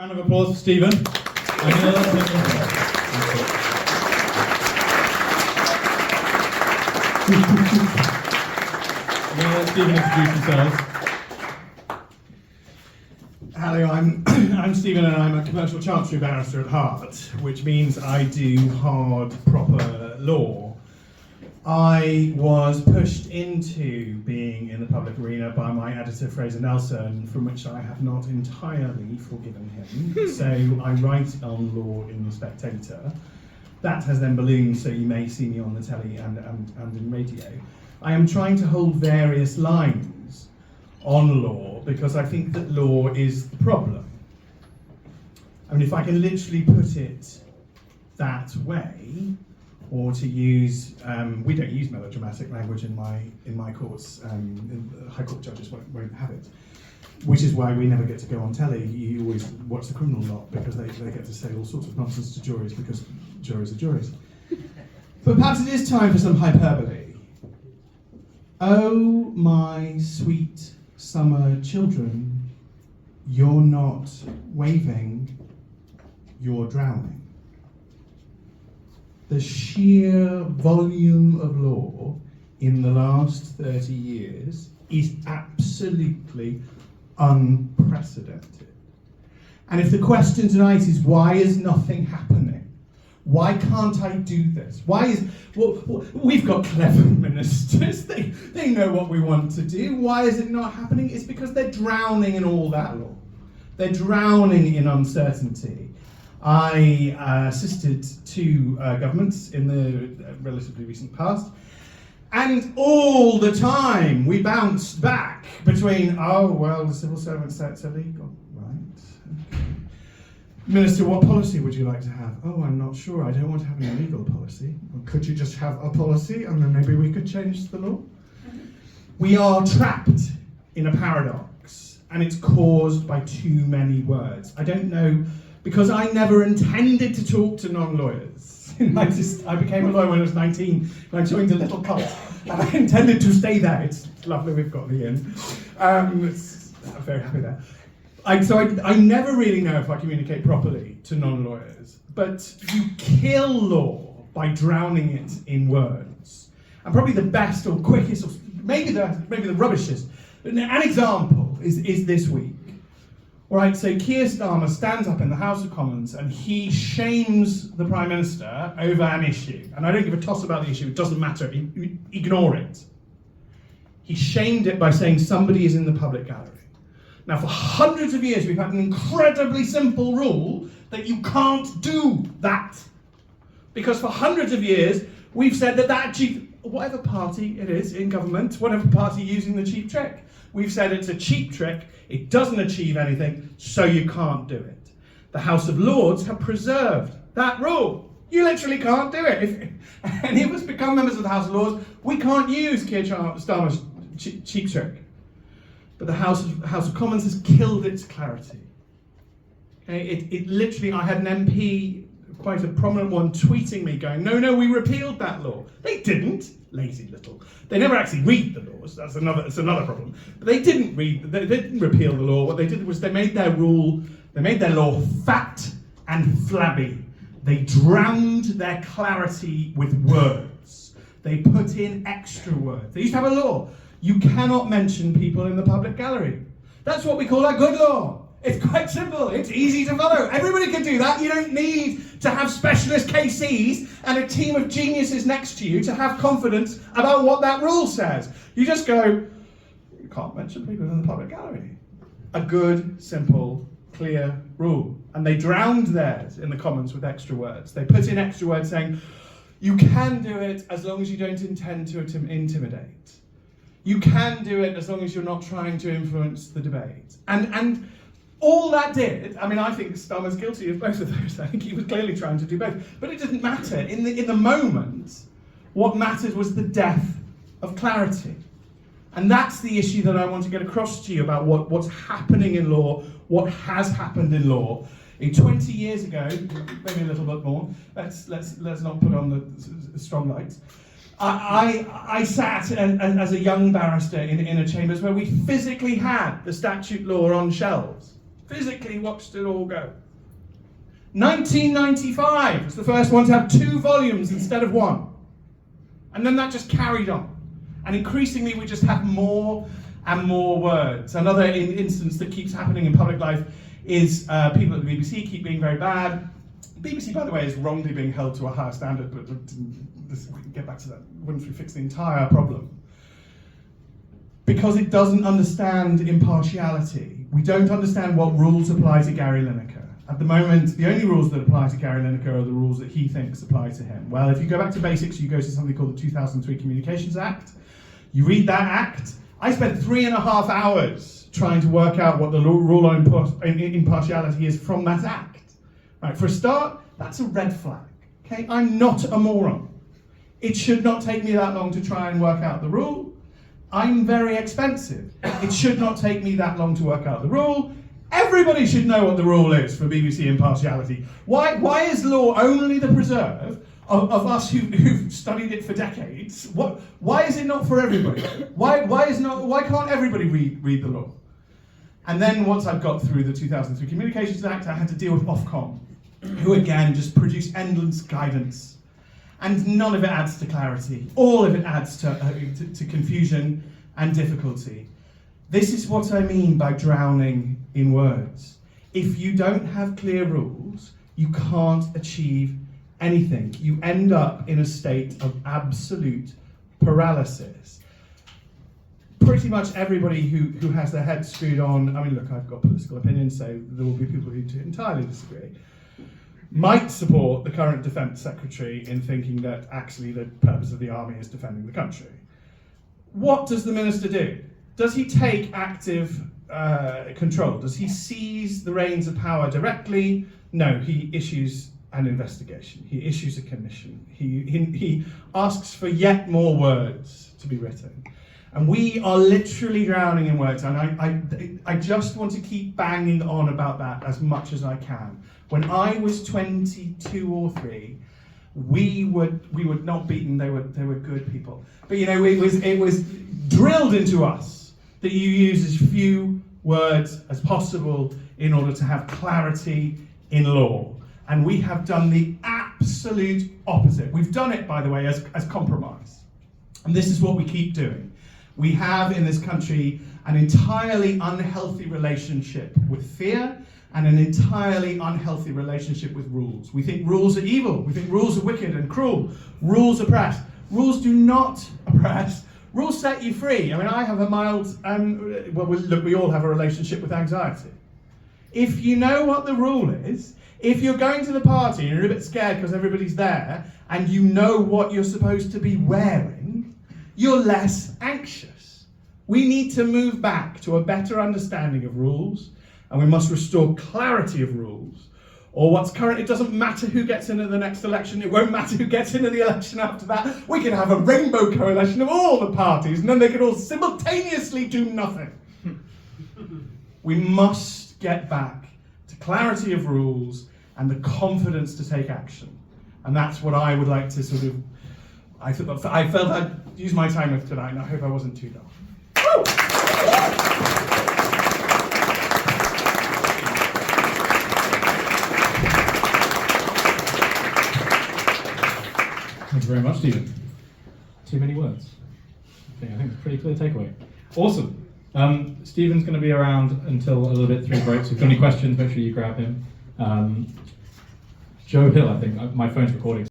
Round of applause for Stephen. Let Stephen introduce themselves. Hello, I'm Stephen and I'm a commercial chancery barrister at heart, which means I do hard, proper law. I was pushed into being in the public arena by my editor Fraser Nelson, from which I have not entirely forgiven him. So I write on law in The Spectator. That has then ballooned, so you may see me on the telly and in radio. I am trying to hold various lines on law because I think that law is the problem. I mean, if I can literally put it that way, or to use, we don't use melodramatic language in my courts, high court judges won't have it, which is why we never get to go on telly. You always watch the criminal lot because they get to say all sorts of nonsense to juries because juries are juries. But perhaps it is time for some hyperbole. Oh, my sweet summer children, you're not waving, you're drowning. The sheer volume of law in the last 30 years is absolutely unprecedented. And if the question tonight is, why is nothing happening? Why can't I do this? We've got clever ministers, they know what we want to do. Why is it not happening? It's because they're drowning in all that law. They're drowning in uncertainty. I assisted two governments in the relatively recent past, and all the time we bounced back between, oh, well, the civil servant said it's illegal, right? Okay. Minister, what policy would you like to have? Oh, I'm not sure, I don't want to have an illegal policy. Well, could you just have a policy and then maybe we could change the law? We are trapped in a paradox, and it's caused by too many words. I don't know, because I never intended to talk to non-lawyers. I became a lawyer when I was 19, and I joined a little cult, and I intended to stay there. It's lovely we've got me in. I'm very happy there. I never really know if I communicate properly to non-lawyers, but you kill law by drowning it in words. And probably the best or quickest, or maybe the rubbishest, an example is this week. All right, so Keir Starmer stands up in the House of Commons and he shames the Prime Minister over an issue. And I don't give a toss about the issue, it doesn't matter, ignore it. He shamed it by saying somebody is in the public gallery. Now, for hundreds of years, we've had an incredibly simple rule that you can't do that. Because for hundreds of years, we've said that whatever party it is in government, whatever party using the cheap trick, we've said it's a cheap trick, it doesn't achieve anything, so you can't do it. The House of Lords have preserved that rule. You literally can't do it. If any of us become members of the House of Lords, we can't use Keir Starmer's cheap trick. But the House of Commons has killed its clarity. Okay? It literally, I had an MP, quite a prominent one, tweeting me going, no, we repealed that law. They didn't. Lazy little. They never actually read the laws. That's another problem. But they didn't repeal the law. What they did was they made their law fat and flabby. They drowned their clarity with words. They put in extra words. They used to have a law. You cannot mention people in the public gallery. That's what we call a good law. It's quite simple, it's easy to follow. Everybody can do that. You don't need to have specialist KCs and a team of geniuses next to you to have confidence about what that rule says. You just go, you can't mention people in the public gallery. A good, simple, clear rule. And they drowned theirs in the Commons with extra words. They put in extra words saying, you can do it as long as you don't intend to intimidate. You can do it as long as you're not trying to influence the debate. And all that did, I mean, I think Starmer's guilty of both of those. I think he was clearly trying to do both. But it didn't matter. In the moment, what mattered was the death of clarity. And that's the issue that I want to get across to you about what's happening in law, what has happened in law. 20 years ago, maybe a little bit more, let's not put on the strong lights. I sat as a young barrister in inner chambers where we physically had the statute law on shelves. physically watched it all go. 1995 was the first one to have 2 volumes instead of 1. And then that just carried on. And increasingly we just have more and more words. Another instance that keeps happening in public life is people at the BBC keep being very bad. BBC, by the way, is wrongly being held to a higher standard, but we can get back to that once we fix the entire problem. Because it doesn't understand impartiality. We don't understand what rules apply to Gary Lineker. At the moment, the only rules that apply to Gary Lineker are the rules that he thinks apply to him. Well, if you go back to basics, you go to something called the 2003 Communications Act. You read that act. I spent 3.5 hours trying to work out what the rule on impartiality is from that act. Right, for a start, that's a red flag. Okay, I'm not a moron. It should not take me that long to try and work out the rule. I'm very expensive. It should not take me that long to work out the rule. Everybody should know what the rule is for BBC impartiality. Why is law only the preserve of us who've studied it for decades? Why is it not for everybody? Why can't everybody read the law? And then once I've got through the 2003 Communications Act, I had to deal with Ofcom, who again just produce endless guidance. And none of it adds to clarity. All of it adds to confusion and difficulty. This is what I mean by drowning in words. If you don't have clear rules, you can't achieve anything. You end up in a state of absolute paralysis. Pretty much everybody who has their head screwed on, I mean, look, I've got political opinions, so there will be people who entirely disagree, might support the current Defence Secretary in thinking that actually the purpose of the army is defending the country. What does the minister do? Does he take active control? Does he seize the reins of power directly? No, he issues an investigation. He issues a commission. He asks for yet more words to be written. And we are literally drowning in words. And I just want to keep banging on about that as much as I can. When I was 22 or 3, we were not beaten. They were good people. But you know, it was drilled into us that you use as few words as possible in order to have clarity in law. And we have done the absolute opposite. We've done it, by the way, as compromise. And this is what we keep doing. We have in this country an entirely unhealthy relationship with fear and an entirely unhealthy relationship with rules. We think rules are evil. We think rules are wicked and cruel. Rules oppress. Rules do not oppress. Rules set you free. I mean, I have a mild, look, we all have a relationship with anxiety. If you know what the rule is, if you're going to the party and you're a bit scared because everybody's there, and you know what you're supposed to be wearing, you're less anxious. We need to move back to a better understanding of rules, and we must restore clarity of rules. Or what's current, it doesn't matter who gets into the next election, it won't matter who gets into the election after that. We can have a rainbow coalition of all the parties, and then they can all simultaneously do nothing. We must get back to clarity of rules and the confidence to take action. And that's what I would like to sort of, I felt I'd use my time with tonight, and I hope I wasn't too dull. Thank you very much, Stephen. Too many words. I think it's a pretty clear takeaway. Awesome. Stephen's going to be around until a little bit through breaks. If you've got any questions, make sure you grab him. Joe Hill, I think, my phone's recording.